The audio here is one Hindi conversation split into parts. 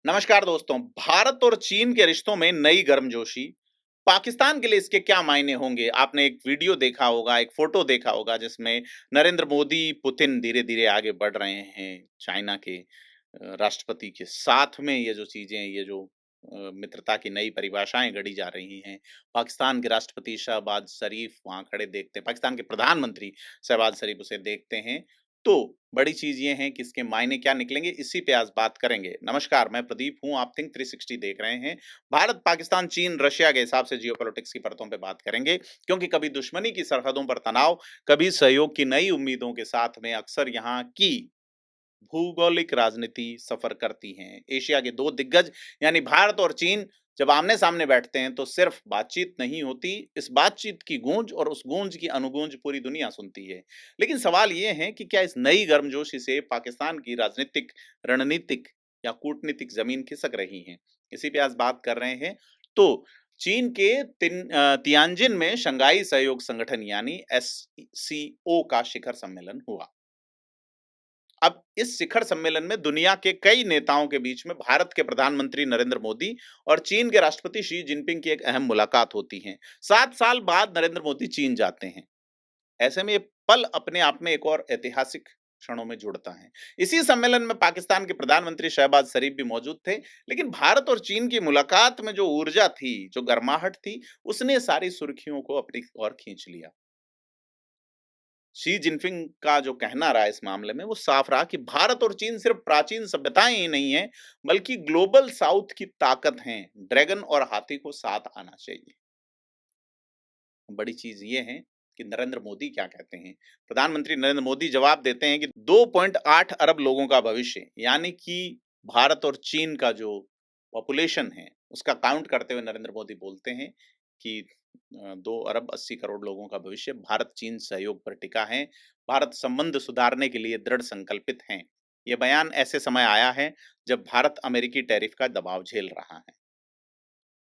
नमस्कार दोस्तों। भारत और चीन के रिश्तों में नई गर्मजोशी। पाकिस्तान के लिए इसके क्या मायने होंगे? आपने एक वीडियो देखा होगा, एक फोटो देखा होगा जिसमें नरेंद्र मोदी, पुतिन धीरे-धीरे आगे बढ़ रहे हैं चाइना के राष्ट्रपति के साथ में। ये जो चीज़ें, ये जो मित्रता की नई परिभाषाएँ गढ़ी जा रही हैं। पाकिस्तान के राष्ट्रपति शहबाज शरीफ वहाँ खड़े देखते हैं, पाकिस्तान के प्रधानमंत्री शहबाज शरीफ उसे देखते हैं। तो बड़ी चीज़ ये है कि इसके मायने क्या निकलेंगे, इसी पे आज बात करेंगे। नमस्कार, मैं प्रदीप हूँ, आप थिंक 360 देख रहे हैं। भारत, पाकिस्तान, चीन, रशिया के हिसाब से जियोपॉलिटिक्स की परतों पे बात करेंगे, क्योंकि कभी दुश्मनी की सरहदों पर तनाव, कभी सहयोग की नई उम्मीदों के साथ में अक्सर यहाँ की भूगोलिक राजनीति सफर करती हैं। एशिया के 2 दिग्गज यानी भारत और चीन जब आमने-सामने बैठते हैं तो सिर्फ बातचीत नहीं होती, इस बातचीत की गूंज और उस गूंज की अनुगूंज पूरी दुनिया सुनती है। लेकिन सवाल ये है कि क्या इस नई गर्मजोशी से पाकिस्तान की राजनीतिक, रणनीतिक या कूटनीतिक ज़मीन खिसक रही है? इसी पे आज बात कर रहे हैं। तो चीन के तियानजिन में शंघाई सहयोग संगठन यानी एससीओ का शिखर सम्मेलन हुआ। अब इस शिखर सम्मेलन में दुनिया के कई नेताओं के बीच में भारत के प्रधानमंत्री नरेंद्र मोदी और चीन के राष्ट्रपति शी जिनपिंग की एक अहम मुलाकात होती है। 7 साल बाद नरेंद्र मोदी चीन जाते हैं। ऐसे में ये पल अपने आप में एक और ऐतिहासिक क्षणों में जुड़ता है। इसी सम्मेलन में पाकिस्तान के प्रधानमंत्री शहबाज शरीफ भी मौजूद थे, लेकिन भारत और चीन की मुलाकात में जो ऊर्जा थी, जो गर्माहट थी, उसने सारी सुर्खियों को अपनी ओर खींच लिया। शी जिनपिंग का जो कहना रहा इस मामले में वो साफ रहा कि भारत और चीन सिर्फ प्राचीन सभ्यताएं ही नहीं है, बल्कि ग्लोबल साउथ की ताकत हैं। ड्रैगन और हाथी को साथ आना चाहिए। बड़ी चीज ये है कि नरेंद्र मोदी क्या कहते हैं। प्रधानमंत्री नरेंद्र मोदी जवाब देते हैं कि 2.8 अरब लोगों का भविष्य, यानी कि भारत और चीन का जो पॉपुलेशन है उसका काउंट करते हुए नरेंद्र मोदी बोलते हैं कि 2 अरब 80 करोड़ लोगों का भविष्य भारत चीन सहयोग पर टिका है। भारत संबंध सुधारने के लिए दृढ़ संकल्पित हैं। ये बयान ऐसे समय आया है जब भारत अमेरिकी टैरिफ का दबाव झेल रहा है।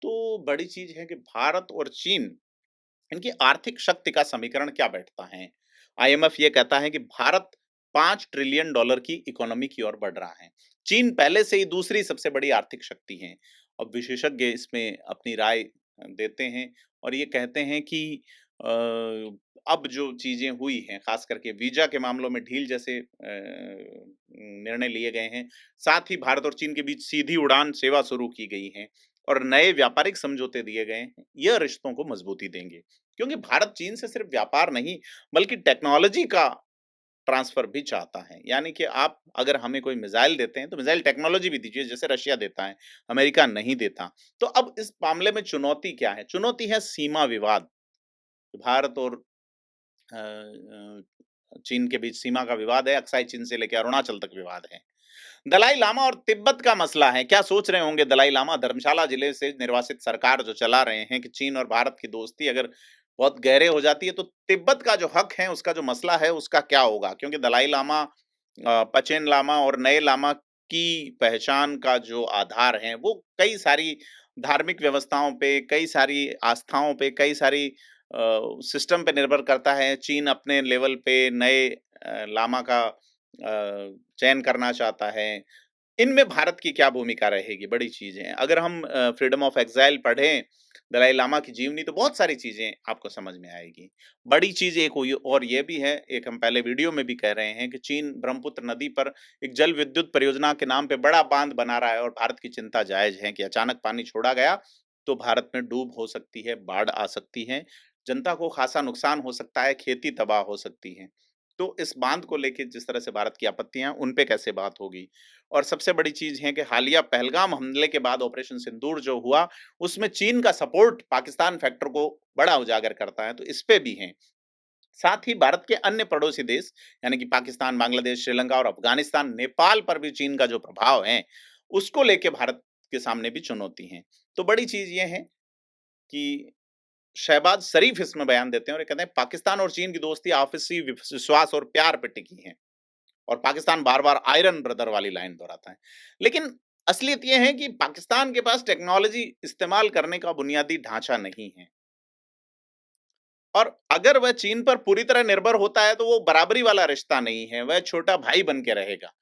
तो बड़ी चीज है कि भारत और चीन, इनकी आर्थिक शक्ति का समीकरण क्या बैठता है? आईएमएफ ये कहता है कि भारत 5 ट्रिलियन डॉलर की इकोनॉमी की ओर बढ़ रहा है। चीन पहले से ही दूसरी सबसे बड़ी आर्थिक शक्ति है। अब विशेषज्ञ इसमें अपनी राय देते हैं और ये कहते हैं कि अ, अब जो चीज़ें हुई हैं, ख़ास करके वीज़ा के मामलों में ढील जैसे निर्णय लिए गए हैं, साथ ही भारत और चीन के बीच सीधी उड़ान सेवा शुरू की गई है और नए व्यापारिक समझौते दिए गए हैं, यह रिश्तों को मजबूती देंगे। क्योंकि भारत चीन से सिर्फ व्यापार नहीं, बल्कि टेक्नोलॉजी का ट्रांसफर भी चाहता है। यानी कि आप अगर हमें कोई मिसाइल देते हैं, तो मिसाइल टेक्नोलॉजी भी दीजिए, जैसे रशिया देता है, अमेरिका नहीं देता। तो अब इस मामले में चुनौती क्या है? चुनौती है सीमा विवाद। भारत और चीन के बीच सीमा का विवाद है, अक्साई चीन से लेकर अरुणाचल तक विवाद है। दलाई लामा और तिब्बत का मसला है। क्या सोच रहे होंगे दलाई लामा? धर्मशाला जिले से निर्वासित सरकार जो चला रहे हैं कि चीन और भारत की दोस्ती अगर बहुत गहरे हो जाती है, तो तिब्बत का जो हक है, उसका जो मसला है, उसका क्या होगा? क्योंकि दलाई लामा, पचेन लामा और नए लामा की पहचान का जो आधार है, वो कई सारी धार्मिक व्यवस्थाओं पे, कई सारी आस्थाओं पे, कई सारी सिस्टम पे निर्भर करता है। चीन अपने लेवल पे नए लामा का चयन करना चाहता है। इनमें भारत की क्या भूमिका रहेगी? बड़ी चीज़ें हैं। अगर हम फ्रीडम ऑफ एक्साइल पढ़ें, दलाई लामा की जीवनी, तो बहुत सारी चीज़ें आपको समझ में आएगी। बड़ी चीज़ एक हुई और ये भी है, एक हम पहले वीडियो में भी कह रहे हैं कि चीन ब्रह्मपुत्र नदी पर एक जल विद्युत परियोजना के नाम पे बड़ा बाँध बना रहा है और भारत की चिंता जायज़ है कि अचानक पानी छोड़ा गया, तो भारत में डूब हो सकती है, बाढ़ आ सकती है, जनता को ख़ासा नुकसान हो सकता है, खेती तबाह हो सकती है। तो इस बाँध को लेके जिस तरह से भारत की आपत्तियाँ हैं, उन पे कैसे बात होगी? और सबसे बड़ी चीज़ है कि हालिया पहलगाम हमले के बाद ऑपरेशन सिंदूर जो हुआ, उसमें चीन का सपोर्ट पाकिस्तान फैक्टर को बड़ा उजागर करता है, तो इस पे भी हैं। साथ ही भारत के अन्य पड़ोसी देश यानी कि पाकिस्तान, बांग्लादेश, श्रीलंका और अफ़गानिस्तान, नेपाल पर भी चीन का जो प्रभाव है, उसको लेके भारत के सामने भी चुनौती है। तो बड़ी चीज़ ये है कि शहबाज शरीफ इसमें बयान देते हैं और ये कहते हैं पाकिस्तान और चीन की दोस्ती आपसी विश्वास और प्यार पे टिकी है। और पाकिस्तान बार-बार आयरन ब्रदर वाली लाइन दोहराता है। लेकिन असलियत ये है कि पाकिस्तान के पास टेक्नोलॉजी इस्तेमाल करने का बुनियादी ढाँचा नहीं है और अगर वह चीन पर पूरी तरह निर्भर होता है, तो वो बराबरी वाला रिश्ता नहीं है, वह छोटा भाई बन के रहेगा।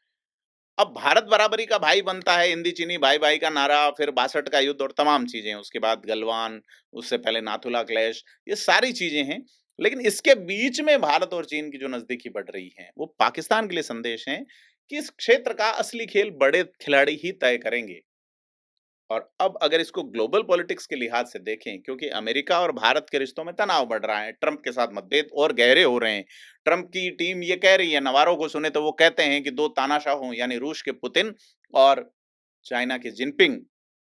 अब भारत बराबरी का भाई बनता है, हिंदी-चीनी भाई-भाई का नारा, फिर 62 का युद्ध और तमाम चीज़ें, उसके बाद गलवान, उससे पहले नाथुला क्लैश, ये सारी चीज़ें हैं। लेकिन इसके बीच में भारत और चीन की जो नज़दीकी बढ़ रही है, वो पाकिस्तान के लिए संदेश है कि इस क्षेत्र का असली खेल बड़े खिलाड़ी ही तय करेंगे। और अब अगर इसको ग्लोबल पॉलिटिक्स के लिहाज से देखें, क्योंकि अमेरिका और भारत के रिश्तों में तनाव बढ़ रहा है, ट्रंप के साथ मतभेद और गहरे हो रहे हैं। ट्रंप की टीम ये कह रही है, नवारों को सुने तो वो कहते हैं कि 2 तानाशाहों यानी रूस के पुतिन और चाइना के जिनपिंग,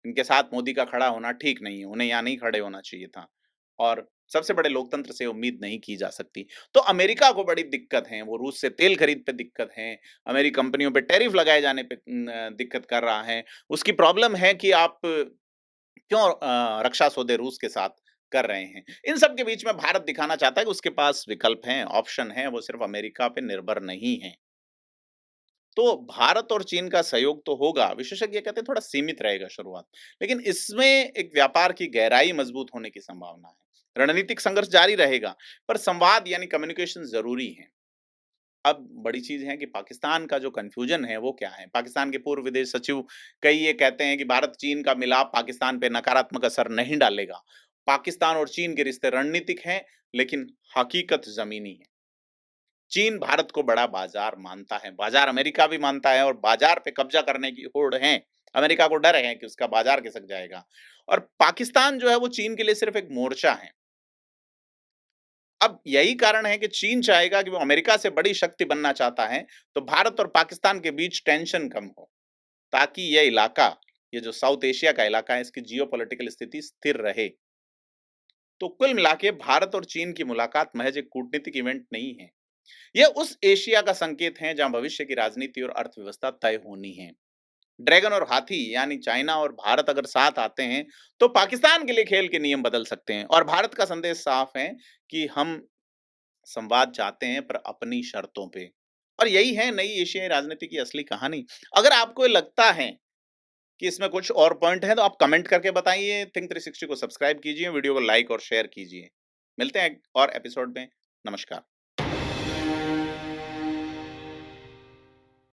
इनके साथ मोदी का खड़ा होना ठीक नहीं है, उन्हें यहाँ नहीं खड़े होना चाहिए था। और सबसे बड़े लोकतंत्र से उम्मीद नहीं की जा सकती। तो अमेरिका को बड़ी दिक्कत है, वो रूस से तेल खरीद पे दिक्कत है, अमेरिकी कंपनियों पे टैरिफ लगाए जाने पे दिक्कत कर रहा है। उसकी प्रॉब्लम है कि आप क्यों रक्षा सौदे रूस के साथ कर रहे हैं। इन सब के बीच में भारत दिखाना चाहता है कि उसके पास विकल्प हैं, ऑप्शन हैं, वो सिर्फ अमेरिका पे निर्भर नहीं है। तो भारत और चीन का सहयोग तो होगा, विशेषज्ञ कहते हैं थोड़ा सीमित रहेगा शुरुआत। लेकिन इसमें एक व्यापार की गहराई मजबूत होने की संभावना है। रणनीतिक संघर्ष जारी रहेगा, पर संवाद यानी कम्युनिकेशन ज़रूरी है। अब बड़ी चीज़ है कि पाकिस्तान का जो कन्फ्यूजन है वो क्या है? पाकिस्तान के पूर्व विदेश सचिव कई ये कहते हैं कि भारत-चीन का मिलाप पाकिस्तान पे नकारात्मक असर नहीं डालेगा। पाकिस्तान और चीन के रिश्ते रणनीतिक हैं, लेकिन हकीकत ज़मीनी है। चीन भारत को बड़ा बाजार मानता है, बाजार अमेरिका भी मानता है और बाजार पे कब्जा करने की होड़ है। अमेरिका को डर है कि उसका बाजार खिसक जाएगा और पाकिस्तान जो है वो चीन के लिए सिर्फ एक मोर्चा है। अब यही कारण है कि चीन चाहेगा कि वो अमेरिका से बड़ी शक्ति बनना चाहता है, तो भारत और पाकिस्तान के बीच टेंशन कम हो, ताकि ये इलाका, ये जो साउथ एशिया का इलाका है, इसकी जियोपॉलिटिकल स्थिति स्थिर रहे। तो कुल मिला के भारत और चीन की मुलाकात महज एक कूटनीतिक इवेंट नहीं है। यह उस एशिया का संकेत है जहां भविष्य की राजनीति और अर्थव्यवस्था तय होनी है। ड्रैगन और हाथी यानी चाइना और भारत अगर साथ आते हैं, तो पाकिस्तान के लिए खेल के नियम बदल सकते हैं और भारत का संदेश साफ है कि हम संवाद चाहते हैं पर अपनी शर्तों पे। और यही है नई एशियाई राजनीति की असली कहानी। अगर आपको ये लगता है कि इसमें कुछ और पॉइंट है तो आप कमेंट करके बताइए। थिंक 360 को सब्सक्राइब कीजिए, वीडियो को लाइक और शेयर कीजिए। मिलते हैं एक और एपिसोड में। नमस्कार।